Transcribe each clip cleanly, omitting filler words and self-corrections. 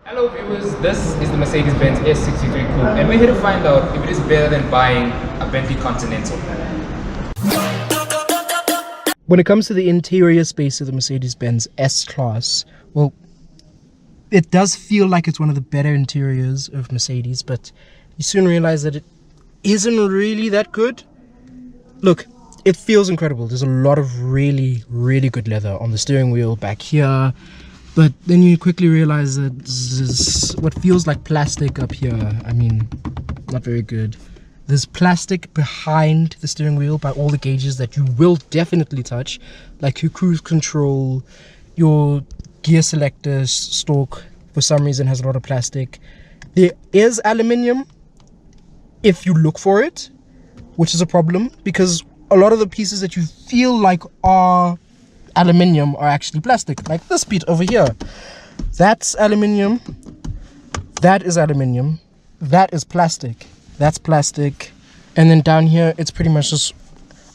Hello viewers, this is the Mercedes-Benz S63 Coupe and we're here to find out if it is better than buying a Bentley Continental. When it comes to the interior space of the Mercedes-Benz S-Class, well, it does feel like it's one of the better interiors of Mercedes, but you soon realize that it isn't really that good. Look, it feels incredible. There's a lot of really, really good leather on the steering wheel back here. But then you quickly realize that there's what feels like plastic up here. I mean, not very good. There's plastic behind the steering wheel by all the gauges that you will definitely touch, like your cruise control, your gear selector stalk, for some reason has a lot of plastic. There is aluminium if you look for it, which is a problem because a lot of the pieces that you feel like are aluminium are actually plastic, like this bit over here. That's aluminium, that is aluminium, that is plastic, that's plastic, and then down here it's pretty much just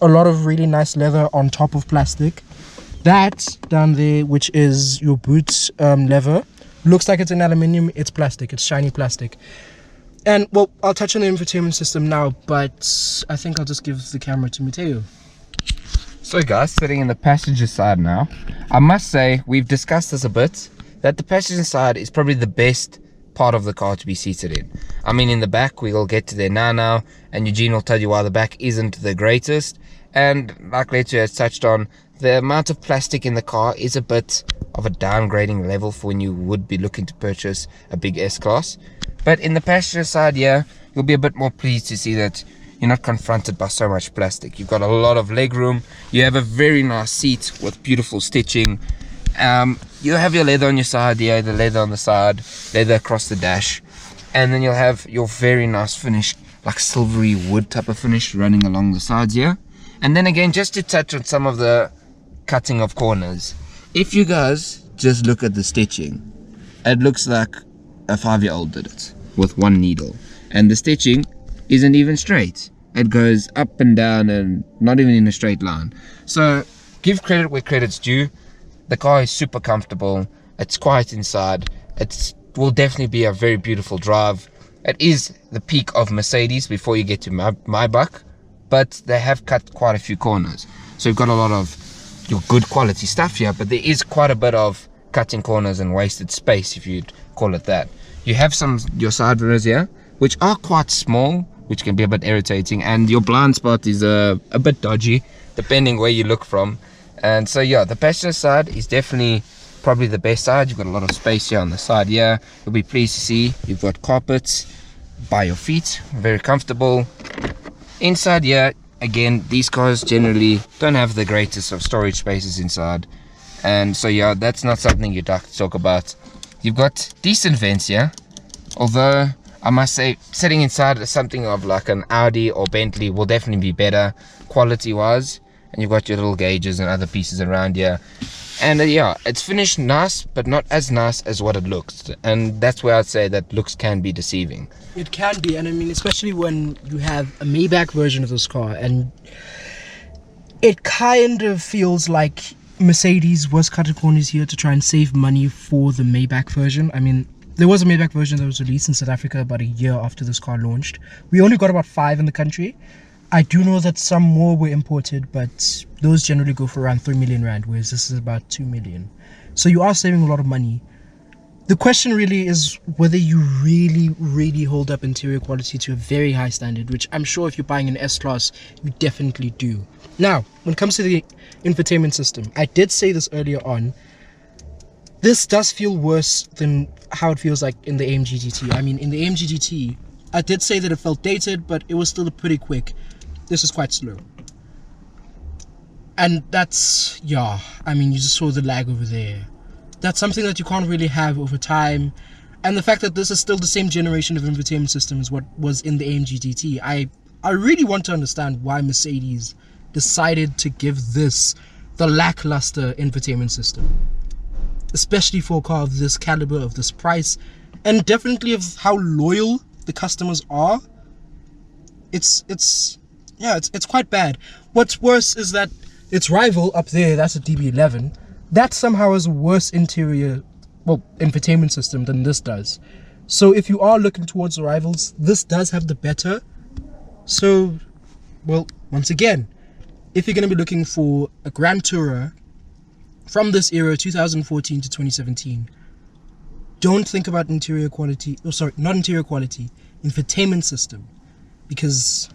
a lot of really nice leather on top of plastic. That down there, which is your boot leather, looks like it's an aluminium, it's plastic, it's shiny plastic. And well, I'll touch on the infotainment system now, but I think I'll just give the camera to Mateo. So guys, sitting in the passenger side now, I must say, we've discussed this a bit, that the passenger side is probably the best part of the car to be seated in. I mean, in the back, we'll get to there now, and Eugene will tell you why the back isn't the greatest. And like Leto has touched on, the amount of plastic in the car is a bit of a downgrading level for when you would be looking to purchase a big S-Class. But in the passenger side, yeah, you'll be a bit more pleased to see that you're not confronted by so much plastic. You've got a lot of leg room. You have a very nice seat with beautiful stitching. You'll have your leather on your side, yeah, the leather on the side, leather across the dash. And then you'll have your very nice finish, like silvery wood type of finish running along the sides here. And then again, just to touch on some of the cutting of corners. If you guys just look at the stitching, it looks like a 5-year-old did it with one needle. And the stitching isn't even straight. It goes up and down and not even in a straight line. So give credit where credit's due. The car is super comfortable. It's quiet inside. It will definitely be a very beautiful drive. It is the peak of Mercedes before you get to Maybach, but they have cut quite a few corners. So you've got a lot of your good quality stuff here, but there is quite a bit of cutting corners and wasted space, if you'd call it that. You have your side mirrors here, which are quite small, which can be a bit irritating, and your blind spot is a bit dodgy depending where you look from. And so yeah, the passenger side is definitely probably the best side. You've got a lot of space here on the side here. You'll be pleased to see you've got carpets by your feet, very comfortable. Inside here, again, these cars generally don't have the greatest of storage spaces inside, and so yeah, that's not something you'd like to talk about. You've got decent vents here, although I must say, sitting inside something of like an Audi or Bentley will definitely be better quality-wise. And you've got your little gauges and other pieces around here. And yeah, it's finished nice, but not as nice as what it looks. And that's where I'd say that looks can be deceiving. It can be, and I mean, especially when you have a Maybach version of this car, and it kind of feels like Mercedes was cutting corners here to try and save money for the Maybach version. I mean, there was a Maybach version that was released in South Africa about a year after this car launched. We only got about 5 in the country. I do know that some more were imported, but those generally go for around 3 million rand, whereas this is about 2 million. So you are saving a lot of money. The question really is whether you really, really hold up interior quality to a very high standard, which I'm sure if you're buying an S-Class, you definitely do. Now, when it comes to the infotainment system, I did say this earlier on, this does feel worse than how it feels like in the AMG GT. I mean, in the AMG GT, I did say that it felt dated, but it was still pretty quick. This is quite slow. And that's, yeah, I mean, you just saw the lag over there. That's something that you can't really have over time. And the fact that this is still the same generation of infotainment system as what was in the AMG GT, I really want to understand why Mercedes decided to give this the lackluster infotainment system. Especially for a car of this caliber, of this price, and definitely of how loyal the customers are. It's quite bad. What's worse is that its rival up there, that's a DB11, that somehow has a worse interior infotainment system than this does. So if you are looking towards the rivals, this does have the better. So, well, once again, if you're going to be looking for a Grand Tourer from this era, 2014 to 2017, don't think about interior quality, not interior quality, infotainment system, because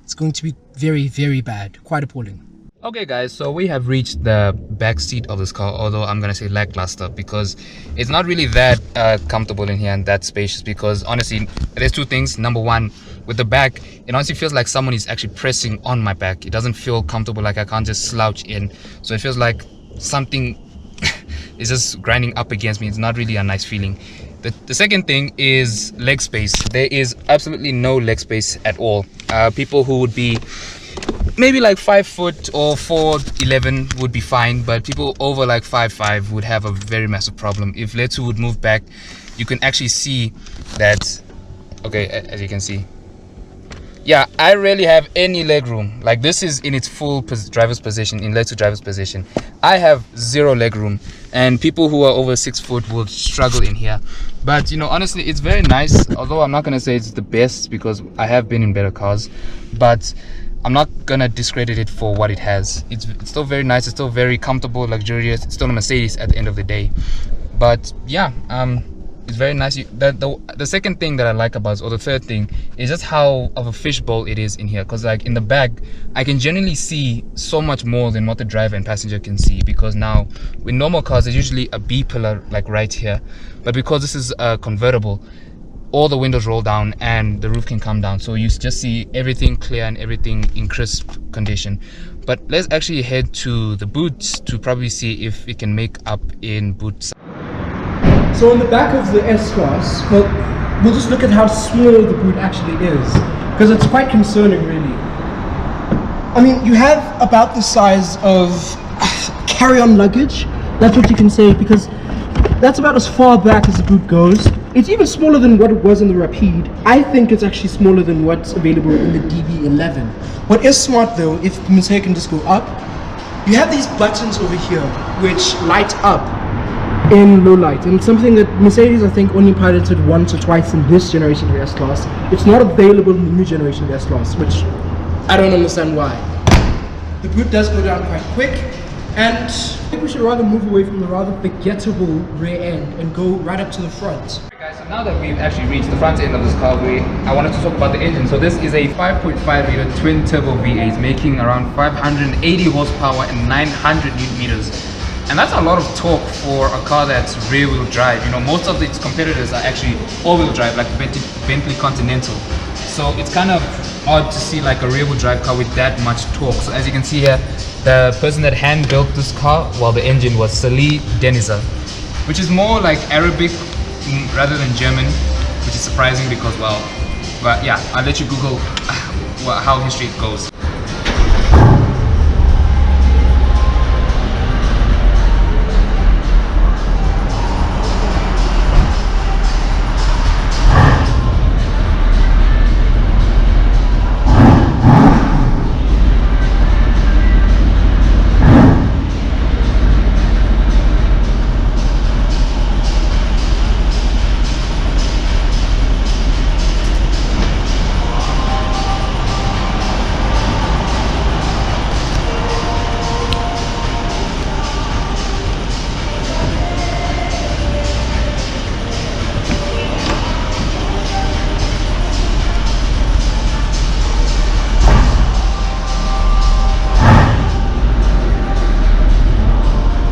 it's going to be very, very bad, quite appalling. Okay guys, so we have reached the back seat of this car, although I'm gonna say lackluster because it's not really that comfortable in here and that spacious, because honestly there's two things. Number one, with the back, it honestly feels like someone is actually pressing on my back. It doesn't feel comfortable, like I can't just slouch in, so it feels like something is just grinding up against me. It's not really a nice feeling. The second thing is leg space. There is absolutely no leg space at all. People who would be maybe like 5 foot or 4'11" would be fine, but people over like 5'5" would have a very massive problem. If Letu would move back, you can actually see that. Okay, as you can see, yeah, I rarely have any leg room. Like, this is in its full driver's position, in Letu driver's position. I have zero leg room, and people who are over 6 foot will struggle in here. But you know, honestly, it's very nice, although I'm not gonna say it's the best because I have been in better cars, but I'm not gonna discredit it for what it has. It's still very nice, it's still very comfortable, luxurious. It's still a Mercedes at the end of the day. But yeah, it's very nice. The second thing that I like about it, or the third thing, is just how of a fishbowl it is in here. Because like in the back, I can generally see so much more than what the driver and passenger can see. Because now with normal cars, there's usually a B pillar like right here, but because this is a convertible, all the windows roll down and the roof can come down, so you just see everything clear and everything in crisp condition. But let's actually head to the boots to probably see if it can make up in boot size. So on the back of the S-Class, well, we'll just look at how small the boot actually is, because it's quite concerning, really. I mean, you have about the size of carry-on luggage. That's what you can say, because that's about as far back as the boot goes. It's even smaller than what it was in the Rapide. I think it's actually smaller than what's available in the DB11. What is smart though, if the Mercedes can just go up, you have these buttons over here which light up in low light, and something that Mercedes I think only piloted once or twice in this generation of the S-Class. It's not available in the new generation of the S-Class, which I don't understand why. The boot does go down quite quick, and I think we should rather move away from the rather forgettable rear end and go right up to the front. Okay guys, so now that we've actually reached the front end of this car, I wanted to talk about the engine. So this is a 5.5 liter twin turbo V8 making around 580 horsepower and 900 Newton meters. And that's a lot of torque for a car that's rear wheel drive. You know, most of its competitors are actually all wheel drive, like the Bentley Continental. So it's kind of odd to see like a rear wheel drive car with that much torque. So as you can see here, the person that hand built this car, well, the engine was Salih Denizer, which is more like Arabic rather than German, which is surprising because, well, but yeah, I'll let you Google how history goes.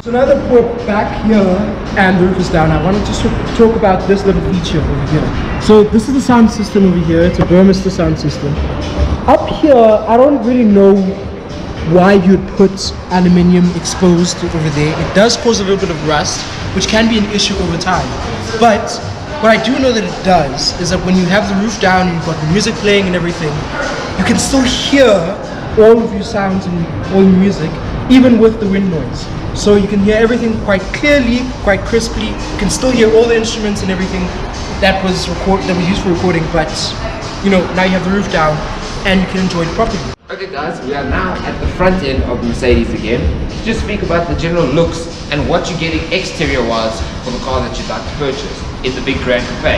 So now that we're back here and the roof is down, I wanted to talk about this little feature over here. So this is the sound system over here. It's a Burmester sound system. Up here, I don't really know why you'd put aluminium exposed over there. It does cause a little bit of rust, which can be an issue over time. But what I do know that it does is that when you have the roof down and you've got the music playing and everything, you can still hear all of your sounds and all your music, even with the wind noise. So you can hear everything quite clearly, quite crisply. You can still hear all the instruments and everything that was used for recording, but you know, now you have the roof down and you can enjoy it properly. Okay guys, we are now at the front end of the Mercedes again. To just speak about the general looks and what you're getting exterior-wise for the car that you'd like to purchase in the big Grand Coupe.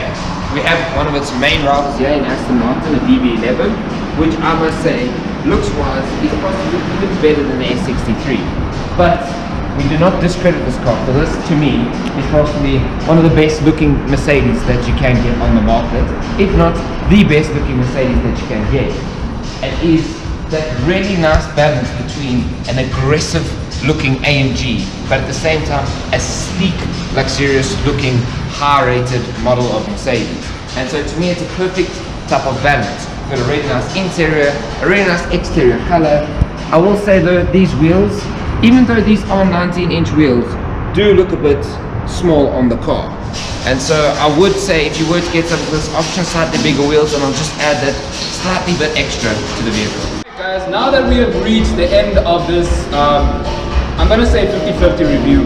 We have one of its main rivals here in Aston Martin, a DB11, which I must say, looks-wise, is possibly even better than the S63. But we do not discredit this car, for this, to me, is possibly one of the best looking Mercedes that you can get on the market, if not the best looking Mercedes that you can get. It is that really nice balance between an aggressive looking AMG, but at the same time a sleek, luxurious looking, high rated model of Mercedes. And so to me it's a perfect type of balance. Got a really nice interior, a really nice exterior color. I will say though, these wheels, even though these are 19-inch wheels, do look a bit small on the car. And so I would say if you were to get some of this option, slightly bigger wheels, and I'll just add that slightly bit extra to the vehicle. Guys, now that we have reached the end of this, I'm gonna say 50-50 review.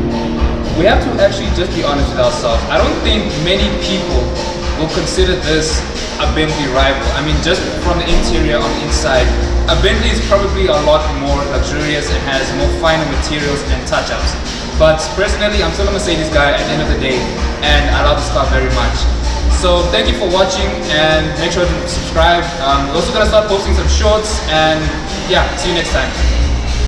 We have to actually just be honest with ourselves. I don't think many people will consider this a Bentley rival. I mean, just from the interior on the inside, a Bentley is probably a lot more luxurious and has more finer materials and touch-ups. But personally, I'm still a Mercedes guy at the end of the day, and I love this car very much. So thank you for watching, and make sure to subscribe. We're also gonna start posting some shorts, and yeah, see you next time.